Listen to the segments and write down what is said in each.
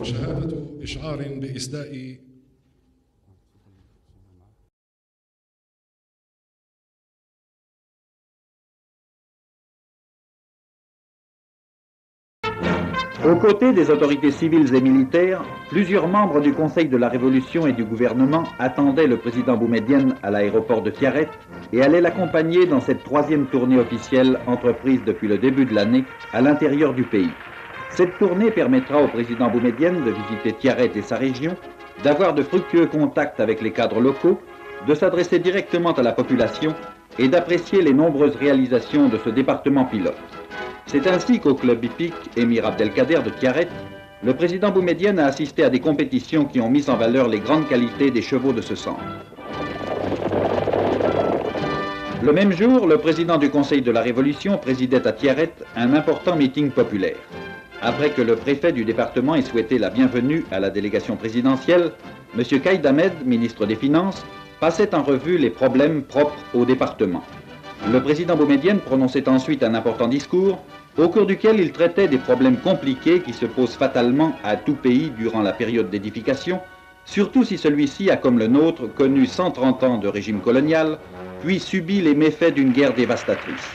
شهادة إشعار بإسداء Aux côtés des autorités civiles et militaires, plusieurs membres du Conseil de la Révolution et du gouvernement attendaient le président Boumedienne à l'aéroport de Tiaret et allaient l'accompagner dans cette troisième tournée officielle entreprise depuis le début de l'année à l'intérieur du pays. Cette tournée permettra au président Boumedienne de visiter Tiaret et sa région, d'avoir de fructueux contacts avec les cadres locaux, de s'adresser directement à la population et d'apprécier les nombreuses réalisations de ce département pilote. C'est ainsi qu'au club hippique Émir Abdelkader de Tiaret, le président Boumedienne a assisté à des compétitions qui ont mis en valeur les grandes qualités des chevaux de ce centre. Le même jour, le président du Conseil de la Révolution présidait à Tiaret un important meeting populaire. Après que le préfet du département ait souhaité la bienvenue à la délégation présidentielle, M. Kaïd Ahmed, ministre des Finances, passait en revue les problèmes propres au département. Le président Boumedienne prononçait ensuite un important discours au cours duquel il traitait des problèmes compliqués qui se posent fatalement à tout pays durant la période d'édification, surtout si celui-ci a, comme le nôtre, connu 130 ans de régime colonial, puis subi les méfaits d'une guerre dévastatrice.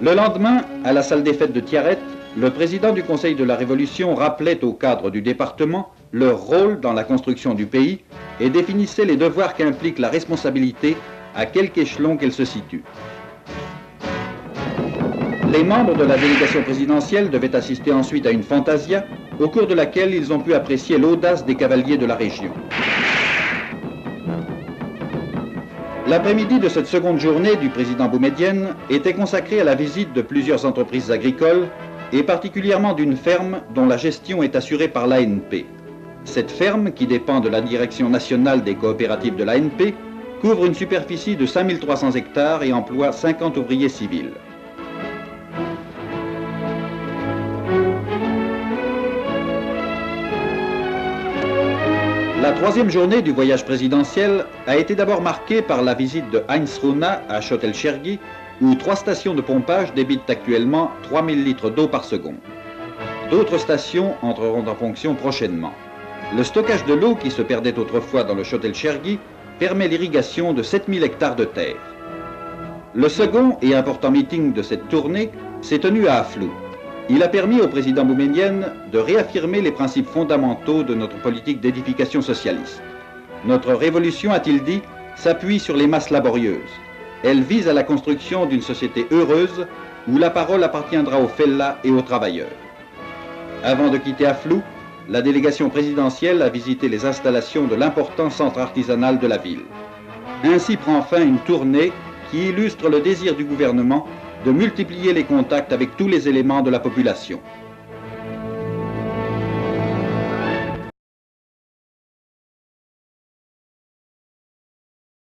Le lendemain, à la salle des fêtes de Tiaret, le président du Conseil de la Révolution rappelait aux cadres du département leur rôle dans la construction du pays et définissait les devoirs qu'implique la responsabilité à quelque échelon qu'elle se situe. Les membres de la délégation présidentielle devaient assister ensuite à une fantasia, au cours de laquelle ils ont pu apprécier l'audace des cavaliers de la région. L'après-midi de cette seconde journée du président Boumedienne était consacrée à la visite de plusieurs entreprises agricoles, et particulièrement d'une ferme dont la gestion est assurée par l'ANP. Cette ferme, qui dépend de la Direction nationale des coopératives de l'ANP, couvre une superficie de 5300 hectares et emploie 50 ouvriers civils. La troisième journée du voyage présidentiel a été d'abord marquée par la visite de Heinz Runa à Chotel-Chergui, où 3 stations de pompage débitent actuellement 3000 litres d'eau par seconde. D'autres stations entreront en fonction prochainement. Le stockage de l'eau qui se perdait autrefois dans le Chotel-Chergui permet l'irrigation de 7000 hectares de terre. Le second et important meeting de cette tournée s'est tenu à Aflou. Il a permis au président Boumedienne de réaffirmer les principes fondamentaux de notre politique d'édification socialiste. Notre révolution, a-t-il dit, s'appuie sur les masses laborieuses. Elle vise à la construction d'une société heureuse où la parole appartiendra aux fellahs et aux travailleurs. Avant de quitter Aflou, la délégation présidentielle a visité les installations de l'important centre artisanal de la ville. Ainsi prend fin une tournée qui illustre le désir du gouvernement de multiplier les contacts avec tous les éléments de la population.